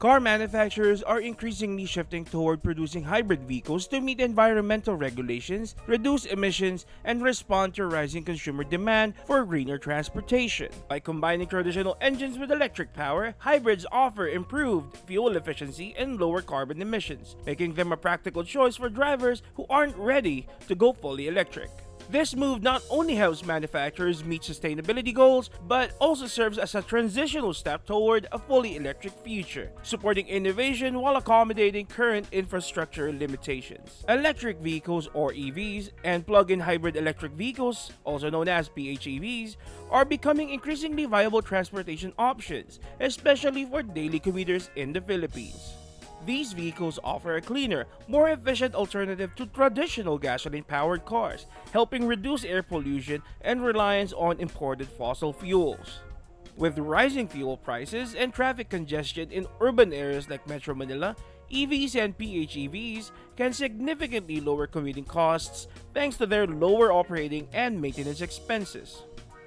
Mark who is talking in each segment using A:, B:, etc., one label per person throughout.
A: Car manufacturers are increasingly shifting toward producing hybrid vehicles to meet environmental regulations, reduce emissions, and respond to rising consumer demand for greener transportation. By combining traditional engines with electric power, hybrids offer improved fuel efficiency and lower carbon emissions, making them a practical choice for drivers who aren't ready to go fully electric. This move not only helps manufacturers meet sustainability goals, but also serves as a transitional step toward a fully electric future, supporting innovation while accommodating current infrastructure limitations. Electric vehicles, or EVs, and plug-in hybrid electric vehicles, also known as PHEVs, are becoming increasingly viable transportation options, especially for daily commuters in the Philippines. These vehicles offer a cleaner, more efficient alternative to traditional gasoline-powered cars, helping reduce air pollution and reliance on imported fossil fuels. With rising fuel prices and traffic congestion in urban areas like Metro Manila, EVs and PHEVs can significantly lower commuting costs thanks to their lower operating and maintenance expenses.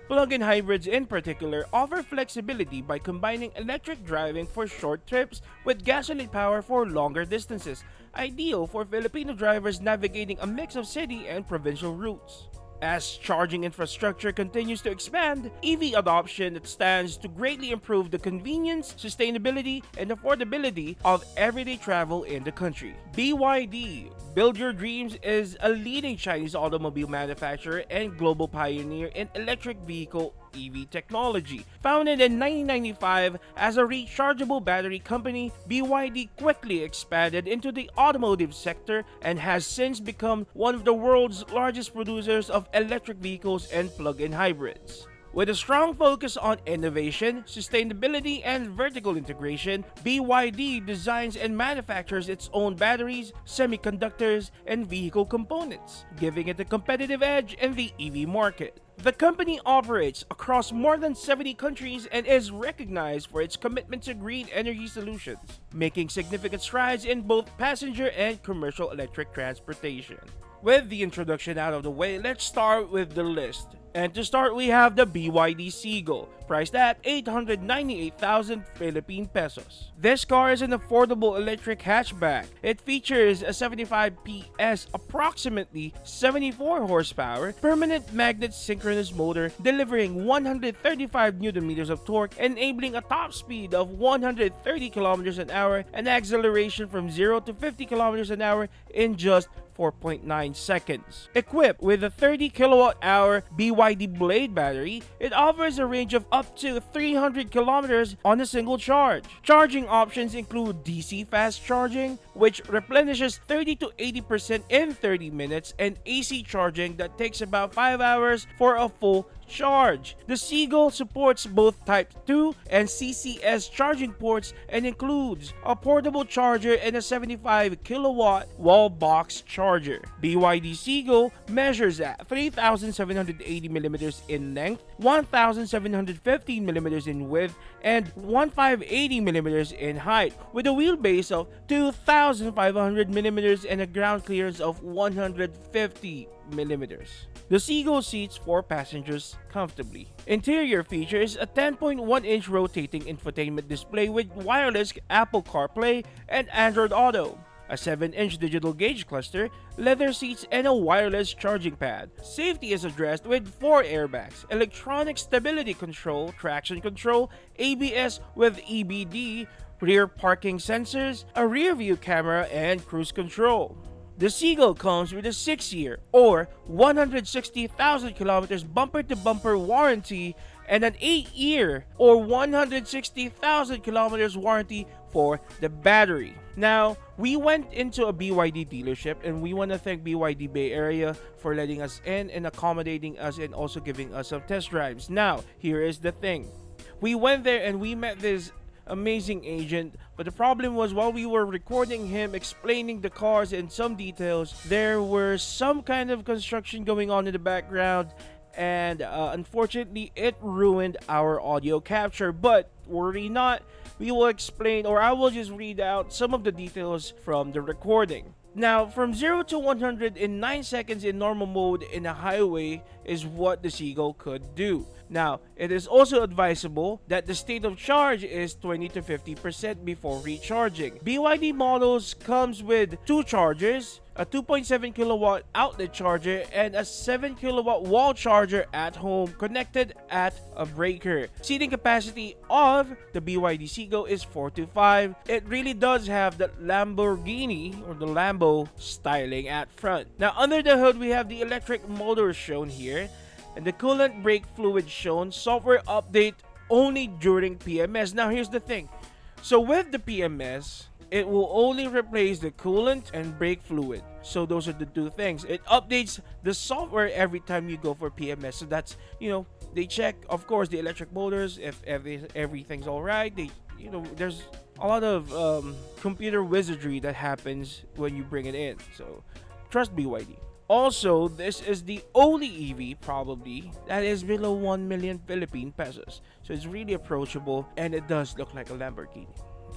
A: Plug-in hybrids in particular offer flexibility by combining electric driving for short trips with gasoline power for longer distances, ideal for Filipino drivers navigating a mix of city and provincial routes. As charging infrastructure continues to expand, EV adoption stands to greatly improve the convenience, sustainability, and affordability of everyday travel in the country. BYD Build Your Dreams is a leading Chinese automobile manufacturer and global pioneer in electric vehicle EV technology. Founded in 1995 as a rechargeable battery company, BYD quickly expanded into the automotive sector and has since become one of the world's largest producers of electric vehicles and plug-in hybrids. With a strong focus on innovation, sustainability, and vertical integration, BYD designs and manufactures its own batteries, semiconductors, and vehicle components, giving it a competitive edge in the EV market. The company operates across more than 70 countries and is recognized for its commitment to green energy solutions, making significant strides in both passenger and commercial electric transportation. With the introduction out of the way, let's start with the list. And to start, we have the BYD Seagull, priced at 898,000 Philippine pesos. This car is an affordable electric hatchback. It features a 75 PS, approximately 74 horsepower, permanent magnet synchronous motor delivering 135 Nm of torque, enabling a top speed of 130 km an hour and acceleration from 0 to 50 km an hour in just 4.9 seconds. Equipped with a 30 kWh BYD Blade battery, it offers a range of up to 300 kilometers on a single charge. Charging options include DC fast charging, which replenishes 30 to 80% in 30 minutes, and AC charging that takes about 5 hours for a full charge. The Seagull supports both Type 2 and CCS charging ports and includes a portable charger and a 75 kilowatt wall box charger. BYD Seagull measures at 3,780 mm in length, 1,715 mm in width, and 1,580 mm in height, with a wheelbase of 2,500 mm and a ground clearance of 150 mm. The Seagull seats 4 passengers comfortably. Interior features a 10.1-inch rotating infotainment display with wireless Apple CarPlay and Android Auto, a 7-inch digital gauge cluster, leather seats, and a wireless charging pad. Safety is addressed with 4 airbags, electronic stability control, traction control, ABS with EBD, rear parking sensors, a rear view camera, and cruise control. The Seagull comes with a 6-year or 160,000 kilometers bumper-to-bumper warranty and an 8-year or 160,000 kilometers warranty for the battery. Now, we went into a BYD dealership and we want to thank BYD Bay Area for letting us in and accommodating us and also giving us some test drives. Now, here is the thing. We went there and we met this amazing agent, but the problem was while we were recording him explaining the cars and some details, there were some kind of construction going on in the background, and unfortunately it ruined our audio capture. But worry not, we will explain, or I will just read out some of the details from the recording. Now, from 0 to 100 in 9 seconds in normal mode in a highway is what the Seagull could do. Now, it is also advisable that the state of charge is 20 to 50% before recharging. BYD models comes with two chargers, a 2.7 kilowatt outlet charger, and a 7 kilowatt wall charger at home connected at a breaker. Seating capacity of the BYD Seagull is 4 to 5. It really does have that Lamborghini or the Lambo styling at front. Now, under the hood, we have the electric motors shown here, and the coolant brake fluid shown. Software update only during PMS. Now, here's the thing. So with the PMS, it will only replace the coolant and brake fluid. So those are the two things. It updates the software every time you go for PMS. So that's, they check, of course, the electric motors, if everything's all right. There's a lot of computer wizardry that happens when you bring it in. So trust BYD. Also, this is the only EV probably that is below 1 million Philippine pesos. So it's really approachable and it does look like a Lamborghini.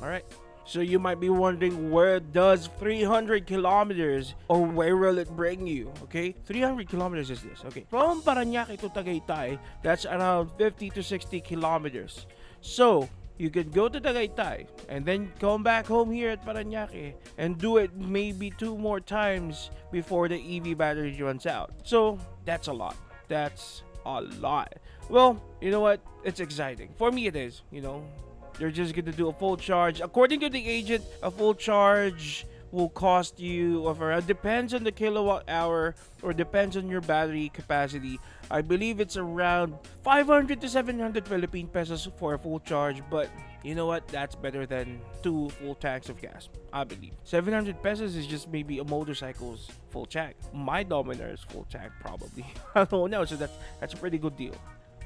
A: Alright? So you might be wondering, where does 300 kilometers or where will it bring you? Okay? 300 kilometers is this. Okay. From Parañaque to Tagaytay, that's around 50 to 60 kilometers. So you could go to Tagaytay and then come back home here at Parañaque and do it maybe 2 more times before the EV battery runs out. So that's a lot. That's a lot. Well, you know what? It's exciting. For me, it is. They're just going to do a full charge. According to the agent, a full charge will cost you around, depends on the kilowatt hour or depends on your battery capacity. I believe it's around 500 to 700 Philippine pesos for a full charge, but you know what? That's better than 2 full tanks of gas, I believe. 700 pesos is just maybe a motorcycle's full tank. My Dominar's full tank probably. I don't know, so that's a pretty good deal.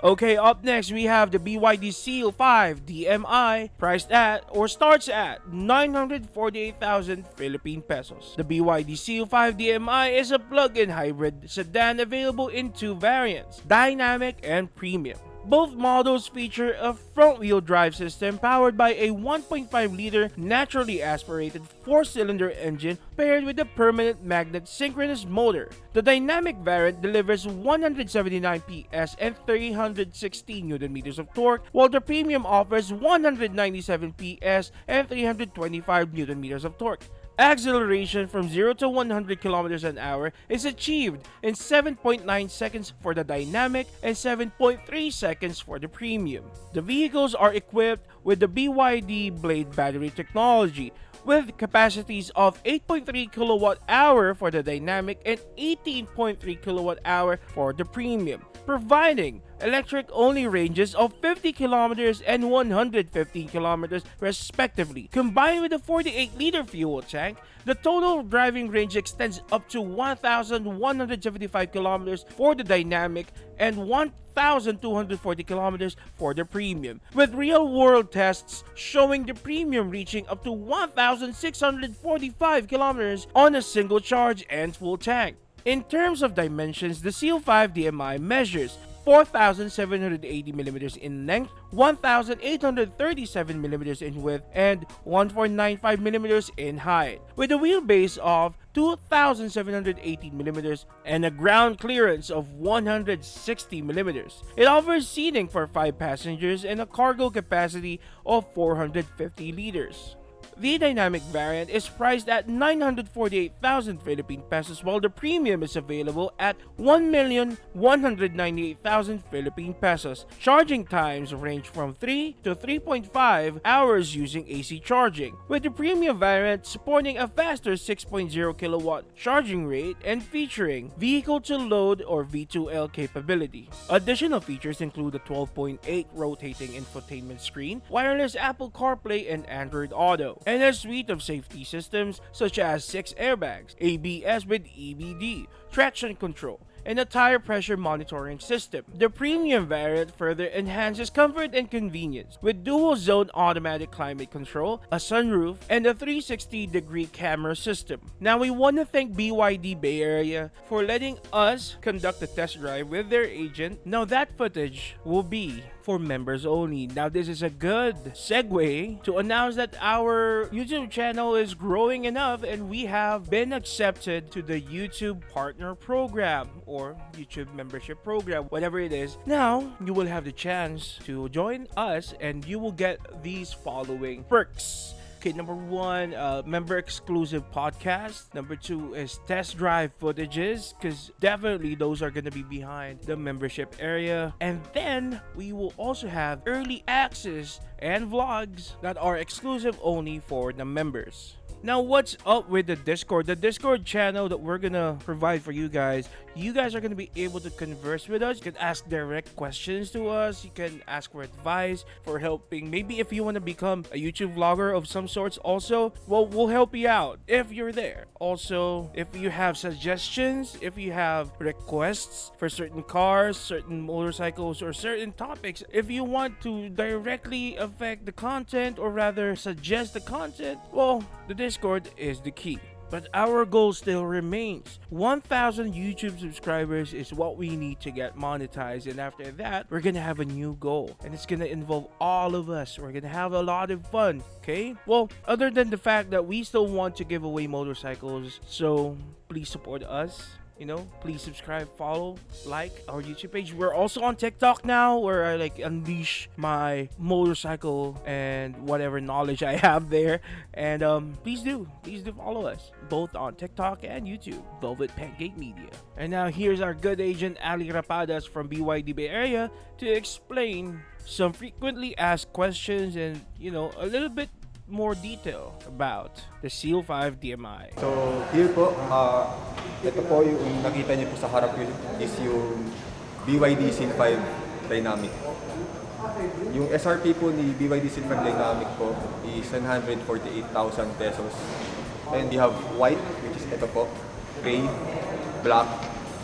A: Okay, up next we have the BYD Seal 5 DMI, priced at or starts at 948,000 Philippine pesos. The BYD Seal 5 DMI is a plug-in hybrid sedan available in 2 variants, dynamic and premium. Both models feature a front-wheel drive system powered by a 1.5-liter naturally aspirated 4-cylinder engine paired with a permanent magnet synchronous motor. The dynamic variant delivers 179 PS and 316 Nm of torque, while the premium offers 197 PS and 325 Nm of torque. Acceleration from 0 to 100 km an hour is achieved in 7.9 seconds for the dynamic and 7.3 seconds for the premium. The vehicles are equipped with the BYD Blade battery technology, with capacities of 8.3 kWh for the dynamic and 18.3 kWh for the premium, providing electric-only ranges of 50 kilometers and 115 kilometers respectively. Combined with a 48-liter fuel tank, the total driving range extends up to 1,175 kilometers for the dynamic and 1,240 kilometers for the premium, with real-world tests showing the premium reaching up to 1,645 kilometers on a single charge and full tank. In terms of dimensions, the Seal 5 DMI measures 4,780mm in length, 1,837mm in width, and 1,495mm in height, with a wheelbase of 2,718mm and a ground clearance of 160mm. It offers seating for 5 passengers and a cargo capacity of 450 liters. The dynamic variant is priced at 948,000 Philippine pesos, while the premium is available at 1,198,000 Philippine pesos. Charging times range from 3 to 3.5 hours using AC charging, with the premium variant supporting a faster 6.0 kilowatt charging rate and featuring vehicle-to-load or V2L capability. Additional features include a 12.8 rotating infotainment screen, wireless Apple CarPlay and Android Auto, and a suite of safety systems such as 6 airbags, ABS with EBD, traction control, and a tire pressure monitoring system. The premium variant further enhances comfort and convenience with dual-zone automatic climate control, a sunroof, and a 360-degree camera system. Now, we want to thank BYD Bay Area for letting us conduct a test drive with their agent. Now, that footage will be for members only. Now, this is a good segue to announce that our YouTube channel is growing enough and we have been accepted to the YouTube Partner Program or YouTube Membership Program, whatever it is. Now, you will have the chance to join us and you will get these following perks. Okay, number one, member exclusive podcast. Number two is test drive footages, because definitely those are going to be behind the membership area. And then we will also have early access and vlogs that are exclusive only for the members. Now, what's up with the Discord? The Discord channel that we're gonna provide for you guys are gonna be able to converse with us. You can ask direct questions to us. You can ask for advice, for helping. Maybe if you want to become a YouTube vlogger of some sorts also, well, we'll help you out if you're there. Also, if you have suggestions, if you have requests for certain cars, certain motorcycles, or certain topics, if you want to directly affect the content or rather suggest the content, well, the Discord is the key. But our goal still remains. 1,000 YouTube subscribers is what we need to get monetized. And after that, we're gonna have a new goal. And it's gonna involve all of us. We're gonna have a lot of fun, okay? Well, other than the fact that we still want to give away motorcycles, so please support us. Please subscribe, follow, like our YouTube page. We're also on TikTok now, where I unleash my motorcycle and whatever knowledge I have there. And please do follow us both on TikTok and YouTube, Velvet Pancake Media. And now here's our good agent Ali Rapadas from BYD Bay Area to explain some frequently asked questions and a little bit more detail about the Seal 5 DMI.
B: So here po, ito po yung nakita niyo po sa harap yun is yung BYD Seal 5 Dynamic. Yung SRP po ni BYD Seal 5 Dynamic po is 748,000 pesos. And we have white, which is ito po, gray, black,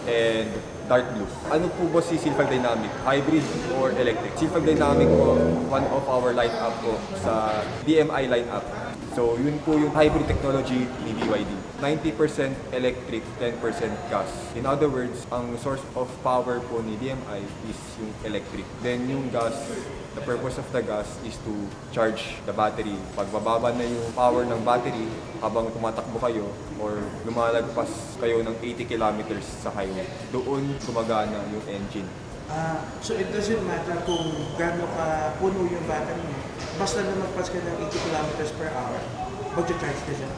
B: and dark blue. Ano po ba si Seal 5 Dynamic? Hybrid or electric? Seal 5 Dynamic po, one of our lineup po sa DMI lineup. So yun po yung hybrid technology ni BYD. 90% electric, 10% gas. In other words, ang source of power po ni DMI is yung electric. Then yung gas, the purpose of the gas is to charge the battery. Pag mababa na yung power ng battery habang tumatakbo kayo or lumalagpas kayo ng 80 kilometers sa highway, doon gumagana yung engine.
C: So it doesn't matter kung gaano ka puno yung battery mo. Basta lumagpas ka ng 80 kilometers per hour, mag-charge ka siya.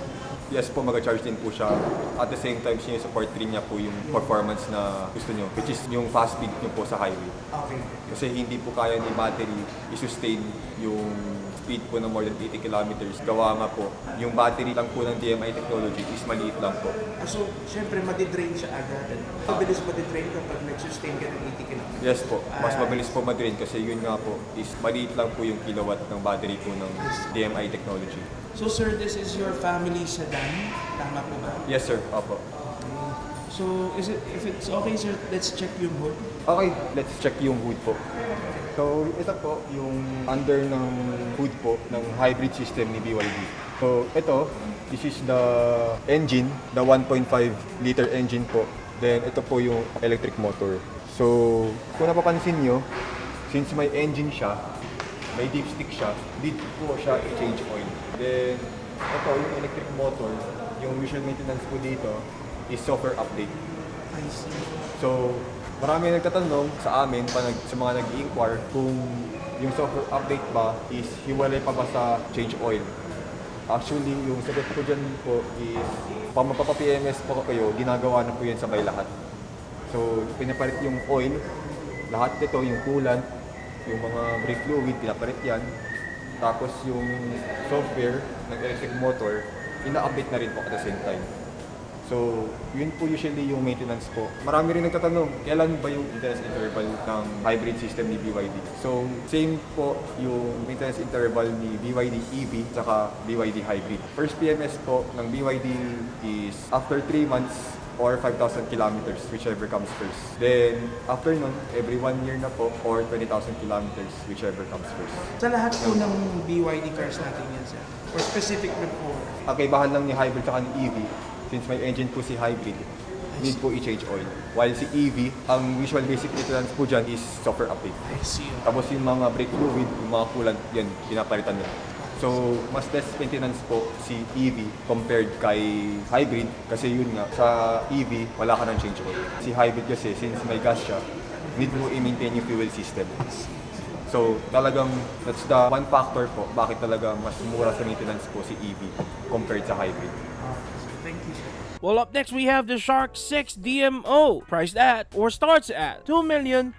B: Yes po, mag-charge din po siya. At the same time, support rin niya po yung performance na gusto nyo, which is yung fast speed nyo po sa highway.
C: Okay.
B: Kasi hindi po kaya ni battery i-sustain yung speed po ng more than 80 kilometers. Gawa nga po, yung battery lang po ng DMI technology is maliit lang po.
C: So, syempre, madidrain siya agad. Mabilis madidrain kapag nag-sustain ka ng 80 kilometers.
B: Yes po, mas mabilis po madrain kasi yun nga po is maliit lang po yung kilowatt ng battery po ng DMI technology.
C: So, sir, this is your family sedan? Tama po ba?
B: Yes sir, opo.
C: So, if it's okay, sir, let's check yung hood.
B: Okay, let's check yung hood po. So, ito po yung under ng hood po ng hybrid system ni BYD. So, this is the engine, the 1.5 liter engine po. Then, ito po yung electric motor. So, kung napapansin nyo, since may engine siya, may dipstick siya, dito po siya i-change oil. Then, ito yung electric motor, yung usual maintenance po dito is software update.
C: I see.
B: So, marami nagtatanong sa amin, sa mga nag-i-inquire, kung yung software update ba is hiwalay pa ba sa change oil. Actually, yung sagot ko dyan po is, pag magpapa-PMS po kayo, ginagawa na po yan sabay lahat. So, pinapalit yung oil, lahat ito, yung coolant, yung mga brake fluid, pinapalit yan. Tapos yung software ng electric motor, ina-update na rin po at the same time. So, yun po usually yung maintenance po. Marami rin nagtatanong, kailan ba yung maintenance interval ng hybrid system ni BYD? So, same po yung maintenance interval ni BYD EV saka BYD hybrid. First PMS po ng BYD is after 3 months or 5,000 kilometers, whichever comes first. Then, after nun, every 1 year na po or 20,000 kilometers, whichever comes first.
C: Sa lahat po ng BYD cars natin yan, sir? Or specific na po?
B: Ang kaibahan lang ni hybrid saka ni EV, since may engine po si hybrid, need po i-change oil. While si EV, ang usual basic maintenance po dyan is software update.
C: I see.
B: Tapos yung mga brake fluid, yung mga coolant, yan, pinapalitan nila. So, mas less maintenance po si EV compared kay hybrid kasi yun nga, sa EV, wala ka ng change oil. Si hybrid kasi, since may gas siya, need mo i-maintain yung fuel system. So, talagang, that's the one factor po, bakit talaga mas mura sa maintenance po si EV compared sa hybrid.
C: Thank you, sir.
A: Well, up next we have the Shark 6 DMO, priced at or starts at 2,098,000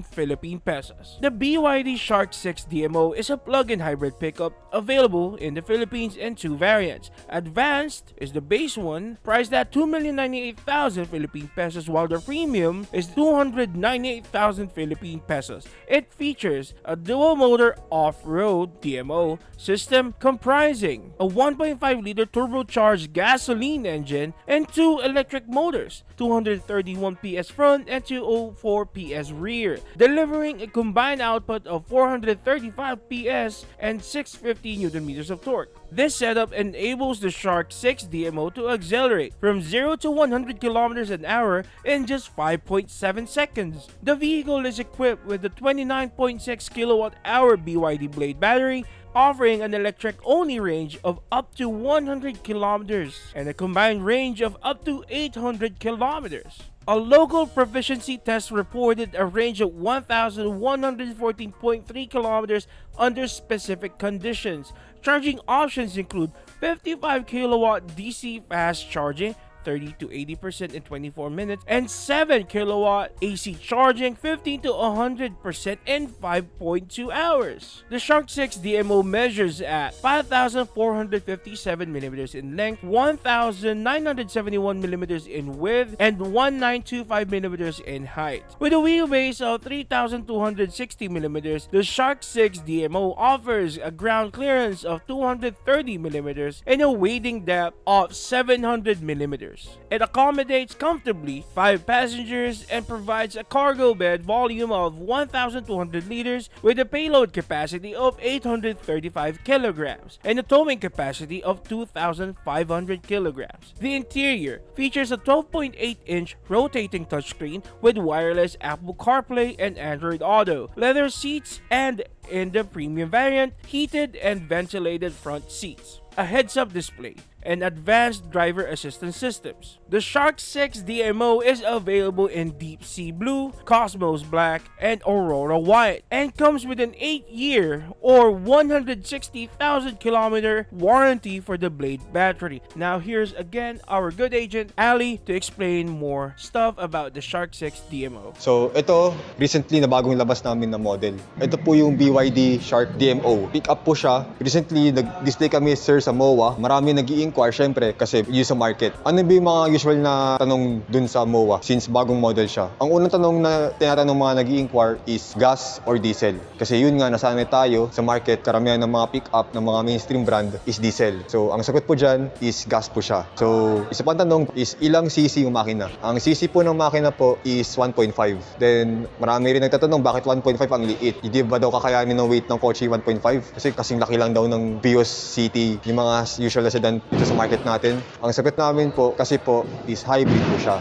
A: Philippine pesos. The BYD Shark 6 DMO is a plug-in hybrid pickup available in the Philippines in two variants. Advanced is the base one, priced at 2,098,000 Philippine pesos, while the premium is 298,000 Philippine pesos. It features a dual-motor off-road DMO system comprising a 1.5-liter turbocharged gasoline engine and two electric motors, 231 PS front and 204 PS rear, delivering a combined output of 435 PS and 650 Nm of torque. This setup enables the Shark 6 DMO to accelerate from 0 to 100 km an hour in just 5.7 seconds. The vehicle is equipped with the 29.6 kWh BYD Blade battery, offering an electric-only range of up to 100 kilometers and a combined range of up to 800 kilometers. A local proficiency test reported a range of 1,114.3 kilometers under specific conditions. Charging options include 55 kilowatt DC fast charging, 30 to 80% in 24 minutes, and 7 kilowatt AC charging 15 to 100% in 5.2 hours. The Shark 6 DMO measures at 5,457 millimeters in length, 1,971 millimeters in width, and 1,925 millimeters in height. With a wheelbase of 3,260 millimeters, the Shark 6 DMO offers a ground clearance of 230 millimeters and a wading depth of 700 millimeters. It accommodates comfortably 5 passengers and provides a cargo bed volume of 1,200 liters with a payload capacity of 835 kilograms and a towing capacity of 2,500 kilograms. The interior features a 12.8-inch rotating touchscreen with wireless Apple CarPlay and Android Auto, leather seats, and in the premium variant, heated and ventilated front seats, a heads-up display, and advanced driver assistance systems. The Shark 6 DMO is available in Deep Sea Blue, Cosmos Black, and Aurora White, and comes with an 8-year or 160,000 kilometer warranty for the Blade battery. Now here's again our good agent Ali to explain more stuff about the Shark 6 DMO.
B: So, ito, recently na bagong labas namin na model. Ito po yung BYD Shark DMO. Pick up po siya. Recently, nag-display kami, sir, sa MOA. Marami nag-i-inquire, syempre, kasi yun sa market. Ano ba yung mga usual na tanong dun sa MOA since bagong model siya? Ang unang tanong na tinatanong mga nag-i-inquire is gas or diesel. Kasi yun nga, nasanay tayo sa market, karamihan ng mga pick-up ng mga mainstream brand is diesel. So, ang sagot po dyan is gas po siya. So, isa pang tanong is ilang cc yung makina? Ang cc po ng makina po is 1.5. Then, marami rin nagtatanong bakit 1.5 ang liit? Hindi ba daw kakayanin ng weight ng kotse 1.5? Kasi kasing laki lang daw ng Vios City, yung mga usual na sedan dito sa market natin. Ang sagot namin po, kasi po, is hybrid po siya.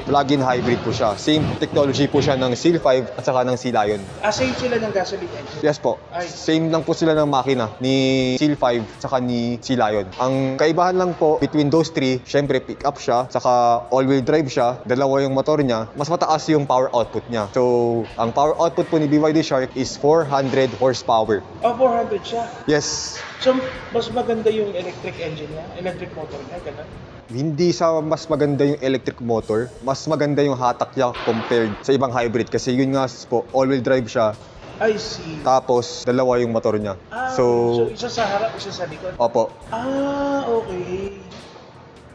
B: Plug-in hybrid po siya. Same technology po siya ng Seal 5 at saka ng Sea Lion.
C: Same sila ng gasoline engine?
B: Yes po. Same lang po sila ng makina ni Seal 5 at saka ni Sea Lion. Ang kaibahan lang po between those three, syempre pick up siya, saka all-wheel drive siya, dalawa yung motor niya, mas mataas yung power output niya. So, ang power output po ni BYD Shark is 400 horsepower.
C: 400 siya?
B: Yes.
C: So, mas maganda yung electric engine niya, electric motor niya, gano'n?
B: Hindi sa mas maganda yung electric motor, mas maganda yung hatak niya compared sa ibang hybrid kasi yun nga po, all-wheel drive siya.
C: I see.
B: Tapos, dalawa yung motor niya.
C: So isa sa harap, isa sa likod?
B: Opo.
C: Okay.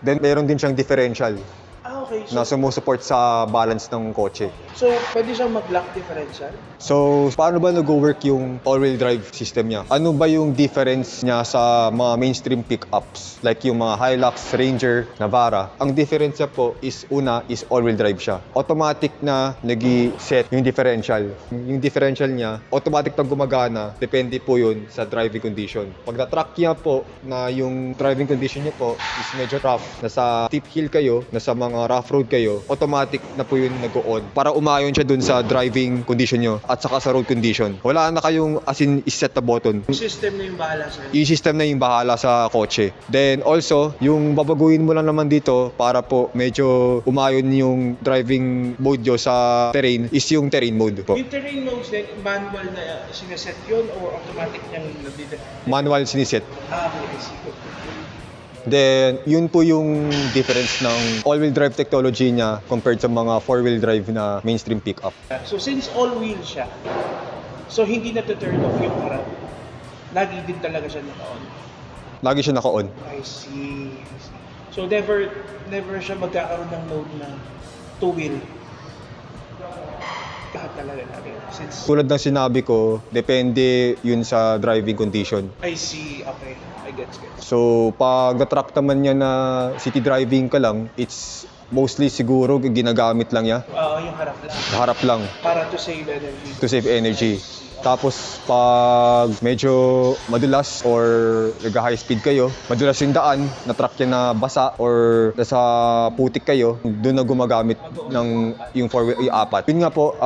B: Then, meron din siyang differential.
C: Okay,
B: na sumusuport sa balance ng kotse.
C: so pwede siyang mag-lock differential?
B: So, paano ba nag-work yung all-wheel drive system niya? Ano ba yung difference niya sa mga mainstream pickups? Like yung mga Hilux, Ranger, Navara. Ang difference niya po is una is all-wheel drive siya. Automatic na nag-set yung differential. Yung differential niya, automatic na gumagana. Depende po yun sa driving condition. Pag na-track niya po na yung driving condition niya po is medyo rough, nasa steep hill kayo, nasa mga rough road kayo, automatic na po yun nag-on para umayon siya dun sa driving condition nyo at saka sa road condition. Wala na kayong as in is-set na button.
C: Yung system na yung bahala sa'yo?
B: Yung system na yung bahala sa kotse. Then also, yung babaguhin mo lang naman dito para po medyo umayon yung driving mode nyo sa terrain is yung terrain mode po.
C: Yung terrain modes din, manual na sineset yun or automatic niyang nabida?
B: Manual siniset.
C: Okay, I see.
B: Then, yun po yung difference ng all-wheel drive technology niya compared sa mga four-wheel drive na mainstream pickup.
C: So since all-wheel siya, so hindi na to-turn off yung harap. Lagi din talaga siya naka-on.
B: Lagi siya naka-on.
C: I see. So never siya magkakaroon ng mode na two-wheel. Lahat talaga lagi. Since
B: Tulad ng sinabi ko, depende yun sa driving condition.
C: I see. Okay. I get.
B: So, pag na-track naman niya na city driving ka lang, it's mostly siguro ginagamit lang niya.
C: Yung harap lang.
B: Harap lang
C: Para to save energy.
B: to save energy. Tapos, pag medyo madulas or nag-high speed kayo, madulas yung daan, na-track niya na basa or nasa putik kayo, doon na gumagamit ng yung apat. Yun nga po,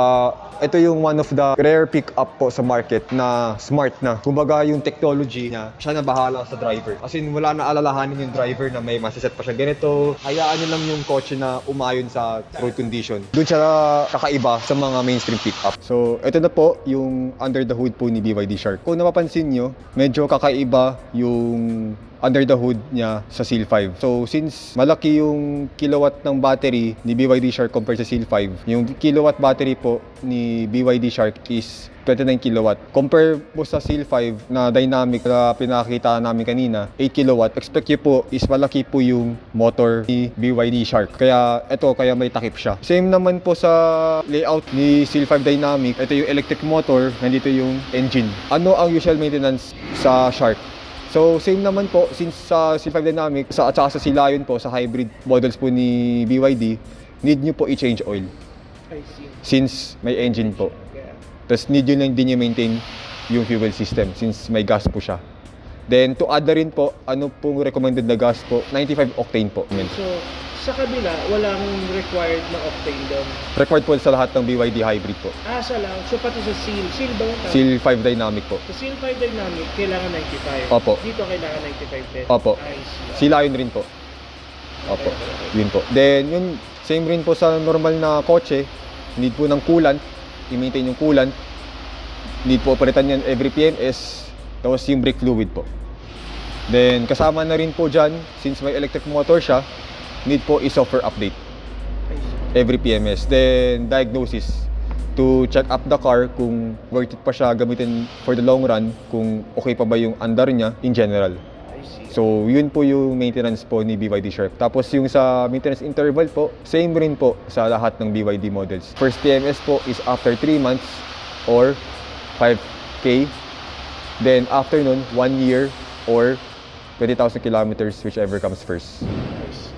B: ito yung one of the rare pick-up po sa market na smart na. Kumbaga yung technology niya, siya na bahala sa driver. As in, wala na alalahanin yung driver na may masiset pa siya ganito. Hayaan niyo lang yung kotse na umayon sa road condition. Doon siya kakaiba sa mga mainstream pick-up. So, ito na po yung under the hood po ni BYD Shark. Kung napapansin nyo, medyo kakaiba yung under the hood niya sa Seal 5. So, since malaki yung kilowatt ng battery ni BYD Shark compared sa Seal 5, yung kilowatt battery po ni BYD Shark is 29 kilowatt. Compare po sa Seal 5 na dynamic na pinakita namin kanina, 8 kilowatt. Expect nyo po is malaki po yung motor ni BYD Shark. Kaya kaya may takip siya. Same naman po sa layout ni Seal 5 Dynamic. Ito yung electric motor, nandito yung engine. Ano ang usual maintenance sa Shark? So, same naman po, since sa Seal 5 Dynamic, at saka sa Seal Lion po, sa hybrid models po ni BYD, need nyo po i-change oil.
C: I see.
B: Since may engine po.
C: Yeah.
B: Tapos need nyo lang din i-maintain yung fuel system since may gas po siya. Then, to add na rin po, ano pong recommended na gas po? 95 octane po.
C: So, sa kabila, walang required na octane doon.
B: Required po sa lahat ng BYD hybrid po.
C: Asa lang. So, pati sa Seal. Seal ba yun?
B: Seal 5 Dynamic po.
C: Sa Seal 5 Dynamic, kailangan 95.
B: Opo.
C: Dito kailangan 95 din.
B: Opo.
C: I see.
B: Sea Lion rin po. Opo. Yun po. Then, yun, same rin po sa normal na kotse. Need po ng coolant. I-maintain yung coolant. Need po palitan yan every PMS. Tapos yung brake fluid po. Then, kasama na rin po dyan, since may electric motor siya, need po i-software update every PMS. Then, diagnosis to check up the car kung worth it pa siya gamitin for the long run, kung okay pa ba yung andar niya in general.
C: I see.
B: So, yun po yung maintenance po ni BYD Shark. Tapos yung sa maintenance interval po, same rin po sa lahat ng BYD models. First PMS po is after 3 months or 5K. Then, after nun, 1 year or 20,000 kilometers, whichever comes first.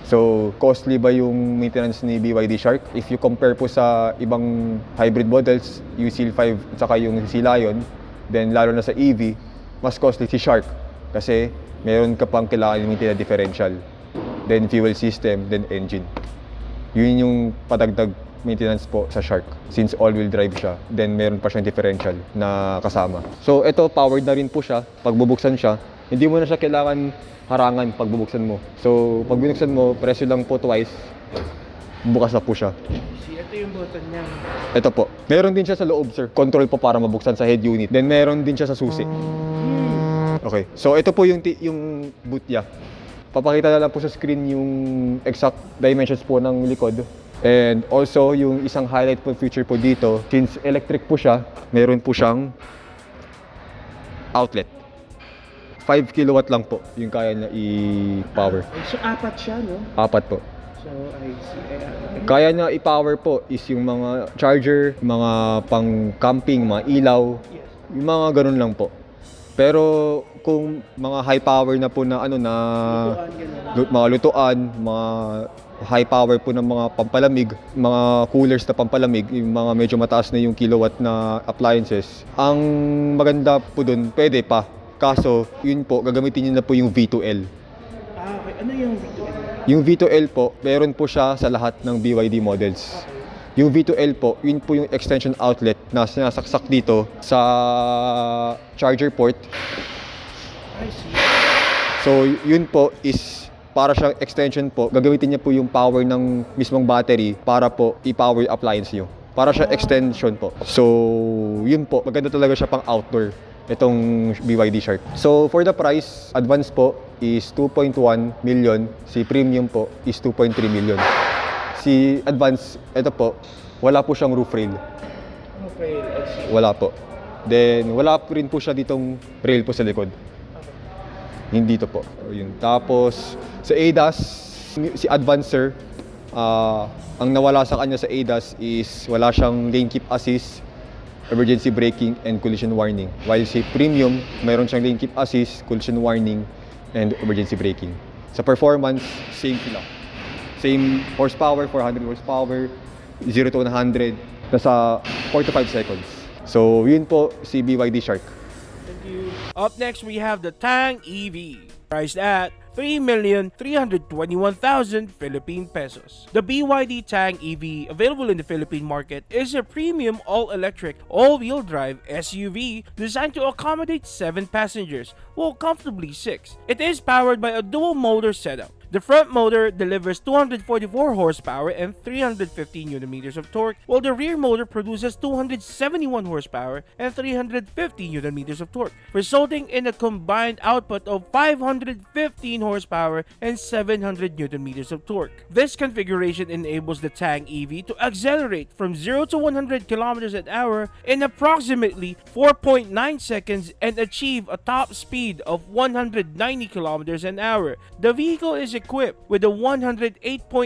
B: So, costly ba yung maintenance ni BYD Shark? If you compare po sa ibang hybrid models, yung Seal 5 at saka yung Seal Lion, then lalo na sa EV, mas costly si Shark. Kasi meron ka pang kailangan i-maintain na differential, then fuel system, then engine. Yun yung padagdag maintenance po sa Shark. Since all-wheel drive siya, then meron pa siyang differential na kasama. So, ito, powered na rin po siya. Pag bubuksan siya, hindi mo na siya kailangan harangan pag bubuksan mo. So, pag binuksan mo, presyo lang po twice, bukas na po siya.
C: See, ito yung button niya.
B: Ito po. Meron din siya sa loob, sir. Control po para mabuksan sa head unit. Then, meron din siya sa susi. Okay. So, ito po yung boot niya. Papakita na lang po sa screen yung exact dimensions po ng likod. And also, yung isang highlight po feature po dito, since electric po siya, meron po siyang outlet. 5 kilowatt lang po yung kaya niya i-power.
C: So, apat siya, no?
B: 4 po.
C: So, So, I see. Ayan.
B: Kaya na i-power po is yung mga charger, mga pang-camping, mga ilaw,
C: Yes.
B: yung mga ganun lang po. Pero kung mga high power na po na ano na
C: Lutuan, ganun.
B: mga lutuan, mga high power po ng mga pampalamig, mga coolers na pampalamig, yung mga medyo mataas na yung kilowatt na appliances. Ang maganda po dun, pwede pa. Kaso, yun po, gagamitin niyo na po yung V2L.
C: Ah, okay. Ano yung V2L?
B: Yung V2L po, meron po siya sa lahat ng BYD models. Yung V2L po, yun po yung extension outlet na sinasaksak dito sa charger port.
C: I see.
B: So, yun po is para siyang extension po. Gagamitin niya po yung power ng mismong battery para po i-power yung appliance niyo. Para siya extension po. So, yun po. Maganda talaga siya pang outdoor. Itong BYD Shark. So, for the price, advance po is 2.1 million. Si premium po is 2.3 million. Si advance, ito po, wala po siyang roof rail.
C: Okay, I see.
B: Wala po. Then, wala po rin po siya ditong rail po sa likod. Hindi to po. Yun. Tapos, sa ADAS, si Advancer, ang nawala sa kanya sa ADAS is wala siyang lane keep assist, emergency braking, and collision warning. While si Premium, mayroon siyang lane keep assist, collision warning, and emergency braking. Sa performance, same sila. Same horsepower, 400 horsepower, 0 to 100, nasa 4 to 5 seconds. So, yun po si BYD Shark.
A: Up next, we have the Tang EV, priced at 3,321,000 Philippine pesos. The BYD Tang EV, available in the Philippine market, is a premium all-electric, all-wheel drive SUV designed to accommodate 7 passengers, while comfortably 6. It is powered by a dual-motor setup. The front motor delivers 244 horsepower and 315 Nm of torque, while the rear motor produces 271 horsepower and 350 Nm of torque, resulting in a combined output of 515 horsepower and 700 Nm of torque. This configuration enables the Tang EV to accelerate from 0 to 100 km an hour in approximately 4.9 seconds and achieve a top speed of 190 km an hour. The vehicle is equipped with a 108.8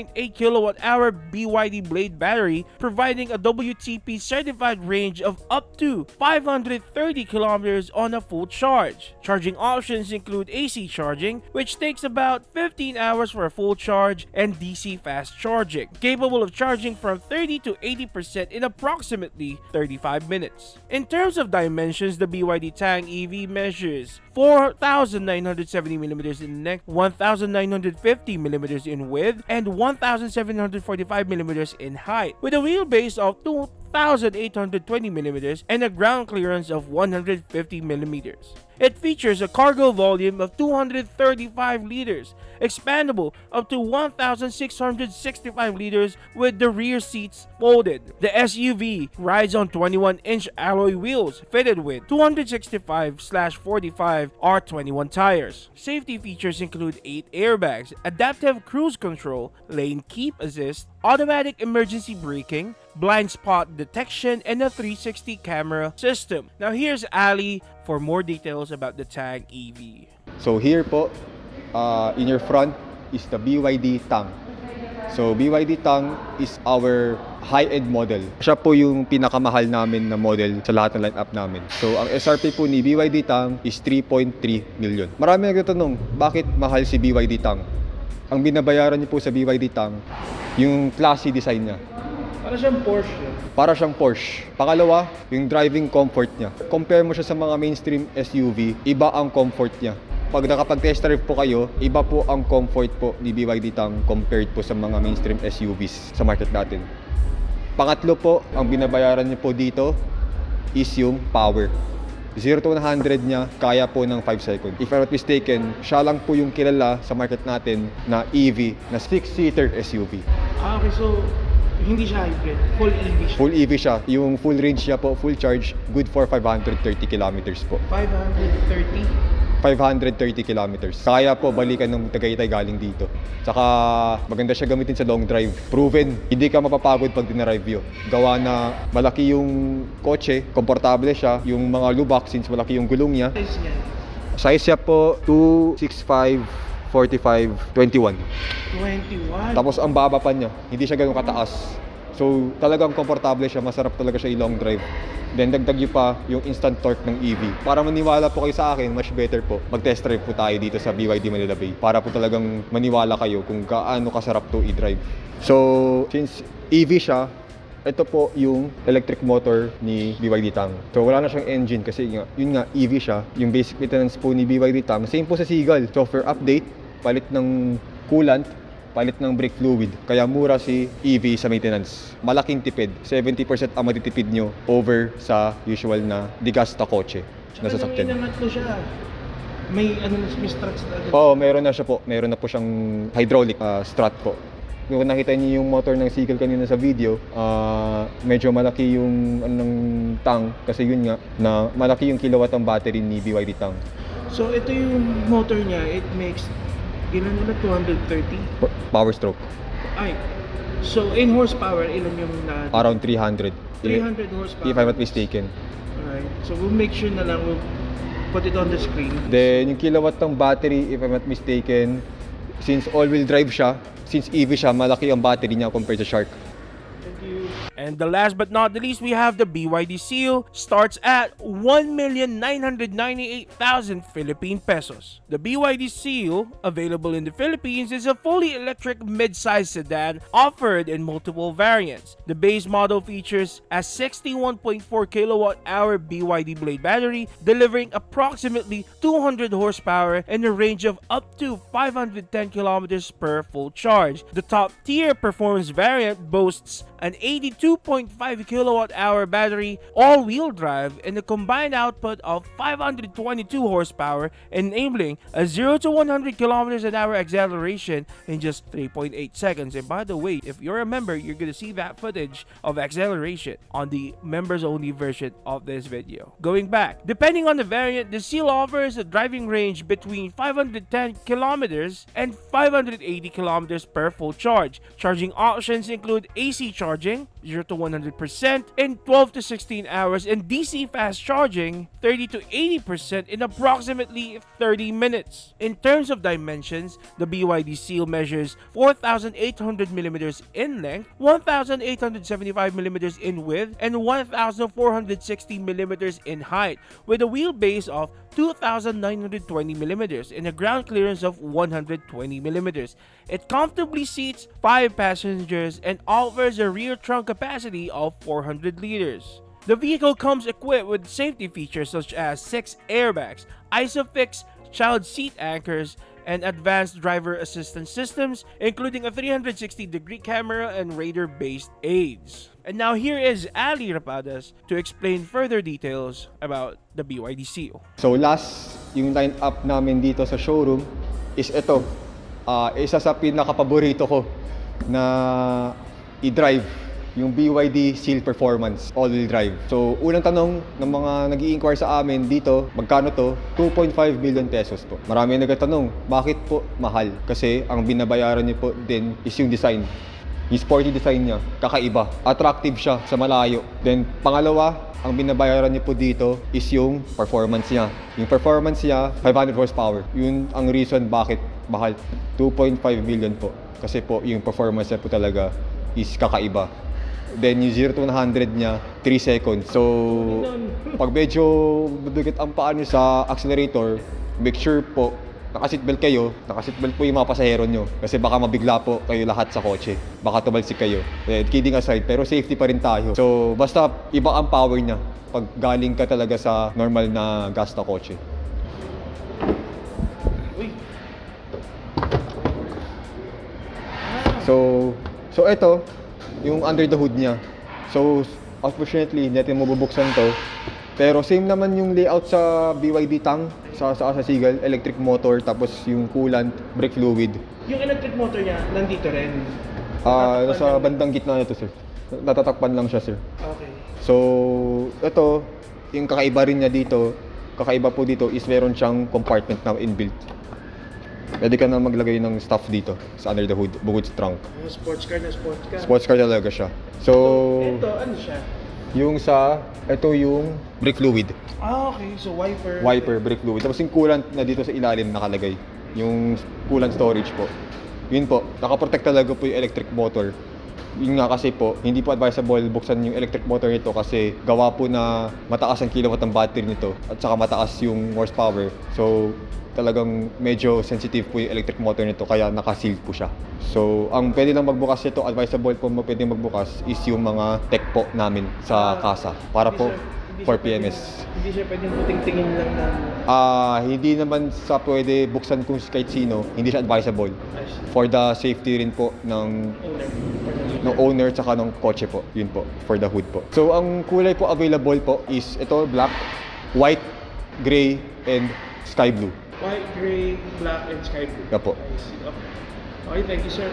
A: kWh BYD Blade battery, providing a WTP certified range of up to 530 km on a full charge. Charging options include AC charging, which takes about 15 hours for a full charge, and DC fast charging, capable of charging from 30 to 80% in approximately 35 minutes. In terms of dimensions, the BYD Tang EV measures 4,970mm in length, 1,950mm in width, and 1,745mm in height, with a wheelbase of 2,820mm and a ground clearance of 150mm. It features a cargo volume of 235 liters, expandable up to 1,665 liters with the rear seats folded. The SUV rides on 21-inch alloy wheels fitted with 265/45 R21 tires. Safety features include 8 airbags, adaptive cruise control, lane keep assist, automatic emergency braking, blind spot detection, and a 360 camera system. Now here's Ali for more details about the Tang EV.
B: So here po, in your front is the BYD Tang. So BYD Tang is our high-end model. Siya po yung pinakamahal namin na model sa lahat ng line-up namin. So ang SRP po ni BYD Tang is 3.3 million. Marami nagtatanong, bakit mahal si BYD Tang? Ang binabayaran niyo po sa BYD Tang, yung classy design niya.
C: Para siyang Porsche.
B: Para siyang Porsche. Pangalawa, yung driving comfort niya. Compare mo siya sa mga mainstream SUV, iba ang comfort niya. Pag nakapag-test drive po kayo, iba po ang comfort po ni BYD Tang compared po sa mga mainstream SUVs sa market natin. Pangatlo po, ang binabayaran niyo po dito is yung power. 0 to 100 niya, kaya po ng 5 seconds. If I'm not mistaken, siya lang po yung kilala sa market natin na EV, na 6-seater SUV.
C: Okay, so hindi siya hybrid, full EV siya.
B: Full EV siya. Yung full range niya po, full charge, good for 530 kilometers po.
C: 530?
B: 530 kilometers. Kaya po balikan ng Tagaytay galing dito. Saka maganda siya gamitin sa long drive. Proven, hindi ka mapapagod pag dinarive yun. Gawa na malaki yung kotse, komportable siya. Yung mga lubak, since malaki yung gulong niya.
C: Size niya.
B: Size niya po 265 45, 21.
C: 21.
B: Tapos ang baba pa niya, hindi siya gano'ng kataas. So talagang komportable siya, masarap talaga siya i-long drive. Then dagdag nyo pa yung instant torque ng EV. Para maniwala po kayo sa akin, much better po mag-test drive po tayo dito sa BYD Manila Bay. Para po talagang maniwala kayo kung gaano kasarap to i-drive. So since EV siya, ito po yung electric motor ni BYD Tang. So wala na siyang engine kasi yun nga EV siya. Yung basic maintenance po ni BYD Tang, same po sa Seagull. Software update, palit ng coolant, palit ng brake fluid. Kaya mura si EV sa maintenance. Malaking tipid. 70% ang matitipid nyo over sa usual na digasta kotse na sasakyan.
C: Inangat mo siya. May struts na agad.
B: Oo, meron na siya po. Meron na po siyang hydraulic strut po. Kung nakita niyo yung motor ng Seagull kanina sa video, medyo malaki yung Tang kasi yun nga na malaki yung kilowatt ang battery ni BYD Tang.
C: So ito yung motor niya, it makes ilan nila 230?
B: Power stroke.
C: Ay. So in horsepower, ilan yung na
B: Around 300.
C: 300 horsepower.
B: If I'm not mistaken.
C: Alright. So we'll make sure na lang we'll put it on the screen.
B: Then yung kilowatt ng battery, if I'm not mistaken, since all-wheel drive siya, since EV siya, malaki ang battery niya compared sa Shark.
C: Thank you.
A: And the last but not the least, we have the BYD Seal, starts at 1,998,000 Philippine pesos. The BYD Seal, available in the Philippines, is a fully electric mid-size sedan offered in multiple variants. The base model features a 61.4 kilowatt-hour BYD Blade battery, delivering approximately 200 horsepower and a range of up to 510 kilometers per full charge. The top-tier performance variant boasts an 82.5 kilowatt-hour battery, all-wheel drive, and a combined output of 522 horsepower, enabling a 0 to 100 kilometers an hour acceleration in just 3.8 seconds. And by the way, if you're a member, you're gonna see that footage of acceleration on the members-only version of this video. Going back, depending on the variant, the Seal offers a driving range between 510 kilometers and 580 kilometers per full charge. Charging options include AC charging, 0 to 100% in 12 to 16 hours, and DC fast charging, 30 to 80% in approximately 30 minutes. In terms of dimensions, the BYD Seal measures 4,800mm in length, 1,875mm in width, and 1,460mm in height, with a wheelbase of 2,920mm and a ground clearance of 120mm. It comfortably seats 5 passengers and offers a rear trunk capacity of 400 liters. The vehicle comes equipped with safety features such as 6 airbags, ISOFIX child seat anchors, and advanced driver assistance systems, including a 360-degree camera and radar-based aids. And now here is Ali Rapadas to explain further details about the BYD Seal.
B: So last, yung line-up namin dito sa showroom is ito. Isa sa pinaka-paborito ko na i-drive, yung BYD Seal Performance all-wheel drive. So unang tanong ng mga nag-i-inquire sa amin dito, magkano to? 2.5 million pesos po. Marami nagtatanong, bakit po mahal? Kasi ang binabayaran niyo po din is yung design. Yung sporty design niya, kakaiba. Attractive siya sa malayo. Then pangalawa, ang binabayaran niyo po dito is yung performance niya. Yung performance niya, 500 horsepower. Yun ang reason bakit mahal. 2.5 million po. Kasi po yung performance niya po talaga is kakaiba. Then yung 0 to 100 niya, 3 seconds. So, pag medyo bibigat ang paa niyo sa accelerator, make sure po, naka-seatbelt kayo, naka-seatbelt po yung mga pasahero nyo. Kasi baka mabigla po kayo lahat sa kotse. Baka tumalsik kayo. Kidding aside, pero safety pa rin tayo. So, basta iba ang power niya pag galing ka talaga sa normal na gas na kotse. So ito, yung under the hood niya. So, unfortunately, hindi natin mabubuksan to. Pero same naman yung layout sa BYD Tang, sa Seagull, electric motor, tapos yung coolant, brake fluid.
C: Yung electric motor niya, nandito rin?
B: Nasa bandang gitna nito, sir. Natatakpan lang siya, sir.
C: Okay.
B: So, ito, yung kakaiba rin niya dito, kakaiba po dito is meron siyang compartment na inbuilt. Pwede ka na maglagay ng stuff dito sa under the hood, bukod sa trunk.
C: Sports car na sports car.
B: Sports car talaga siya. So,
C: Ito, ano siya?
B: Ito yung brake fluid.
C: Okay. So wiper.
B: Wiper, brake fluid. Tapos yung coolant na dito sa ilalim nakalagay. yung coolant storage po. Yun po, nakaprotect talaga po yung electric motor. Yun nga kasi po, hindi po advisable buksan yung electric motor nito kasi gawa po na mataas ang kilowatt ng battery nito at saka mataas yung horsepower. So, talagang medyo sensitive po yung electric motor nito kaya naka-sealed po siya. So, ang pwede lang magbukas nito, advisable po pwede magbukas is yung mga tech po namin sa kasa para po for PMS.
C: Hindi siya pwedeng puting-tingin lang na...
B: Hindi naman sa pwede buksan kung kahit sino, hindi siya advisable. For the safety rin po ng owner tsaka ng kotse po. Yun po, for the hood po. So, ang kulay po available po is ito, black, white, gray, and sky blue.
C: White, gray, black, and sky blue.
B: Yeah po.
C: Okay, thank you, sir.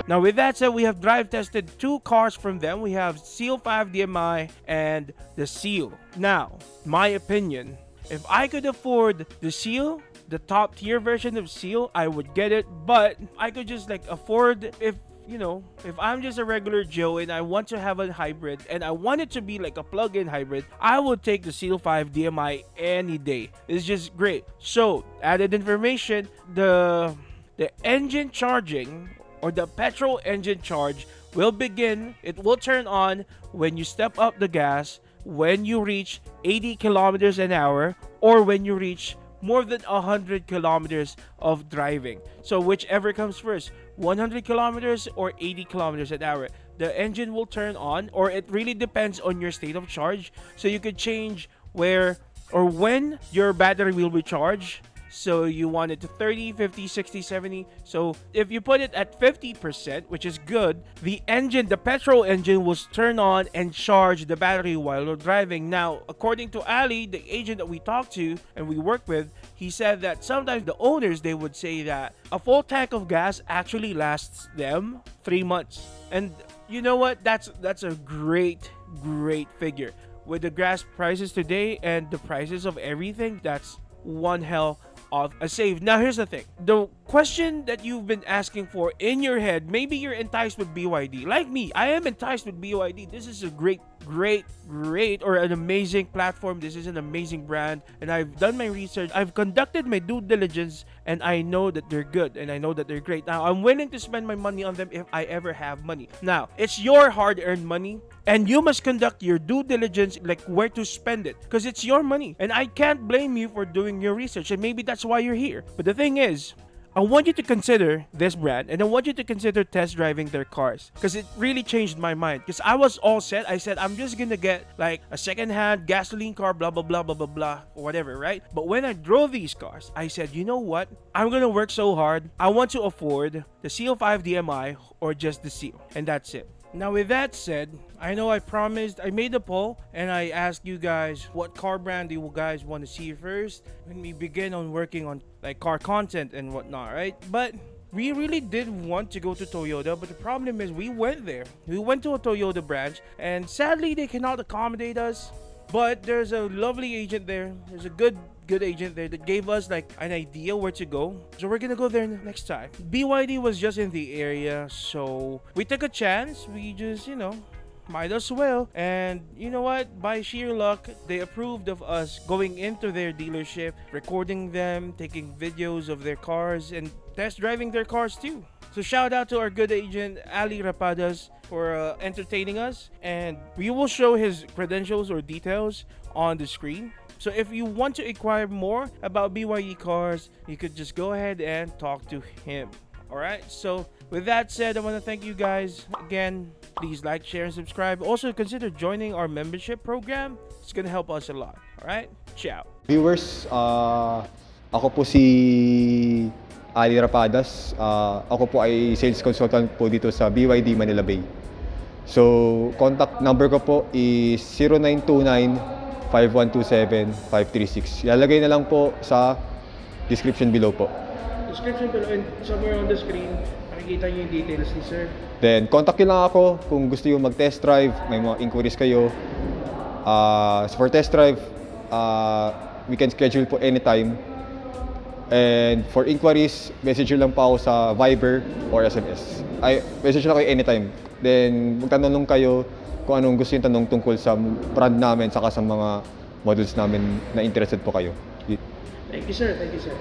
A: Now with that said, we have drive tested 2 cars from them. We have Seal 5 DMI and the Seal. Now, my opinion, if I could afford the Seal, the top tier version of Seal, I would get it. But I could just like afford if I'm just a regular Joe and I want to have a hybrid and I want it to be like a plug-in hybrid, I would take the Seal 5 DMI any day. It's just great. So, added information, the engine charging or the petrol engine charge will begin, it will turn on when you step up the gas, when you reach 80 kilometers an hour, or when you reach more than 100 kilometers of driving. So whichever comes first, 100 kilometers or 80 kilometers an hour, the engine will turn on, or it really depends on your state of charge. So you could change where or when your battery will be charged. So you want it to 30, 50, 60, 70. So if you put it at 50%, which is good, the petrol engine will turn on and charge the battery while you're driving. Now, according to Ali, the agent that we talked to and we work with, he said that sometimes the owners, they would say that a full tank of gas actually lasts them 3 months. And you know what? That's a great figure. With the gas prices today and the prices of everything, that's one hell of a save. Now here's the thing. The question that you've been asking for in your head, maybe you're enticed with BYD. Like me, I am enticed with BYD. This is a great or an amazing platform. This is an amazing brand, and I've done my research. I've conducted my due diligence, and I know that they're good and I know that they're great. Now I'm willing to spend my money on them if I ever have money. Now it's your hard-earned money, and you must conduct your due diligence, like where to spend it, because it's your money, and I can't blame you for doing your research, and maybe that's why you're here. But the thing is, I want you to consider this brand, and I want you to consider test driving their cars, because it really changed my mind. Because I was all set. I said, I'm just gonna get like a second-hand gasoline car, blah, blah, blah, blah, blah, blah, whatever, right? But when I drove these cars, I said, you know what? I'm gonna work so hard. I want to afford the Seal 5 DMI or just the Seal, and that's it. Now with that said, I know I promised, I made a poll and I asked you guys what car brand do you guys want to see first when we begin on working on like car content and whatnot, right? But we really did want to go to Toyota, but the problem is we went there. We went to a Toyota branch and sadly they cannot accommodate us. But there's a lovely agent there. There's a good agent there that gave us like an idea where to go. So we're gonna go there next time. BYD was just in the area, so we took a chance. We just, might as well. And you know what? By sheer luck, they approved of us going into their dealership, recording them, taking videos of their cars, and test driving their cars too. So shout out to our good agent, Ali Rapadas, for entertaining us. And we will show his credentials or details on the screen. So if you want to inquire more about BYD cars, you could just go ahead and talk to him. Alright, so with that said, I want to thank you guys again. Please like, share, and subscribe. Also consider joining our membership program. It's gonna help us a lot. Alright, ciao.
B: Viewers, ako po si Ali Rapadas. Ako po ay sales consultant po dito sa BYD Manila Bay. So, contact number ko po is 0929-5127-536. Ilalagay na lang po sa description below po.
C: Description below and somewhere on the screen, makikita niyo yung details ni sir.
B: Then, contact nyo lang ako kung gusto nyo mag-test drive, may mga inquiries kayo. For test drive, we can schedule po anytime. And for inquiries, message nyo lang po ako sa Viber or SMS. Message nyo lang kayo anytime. Then, magtanong kayo kung anong gusto yung tanong tungkol sa brand namin saka sa mga models namin na interested po kayo.
C: Thank you, sir. Thank you, sir.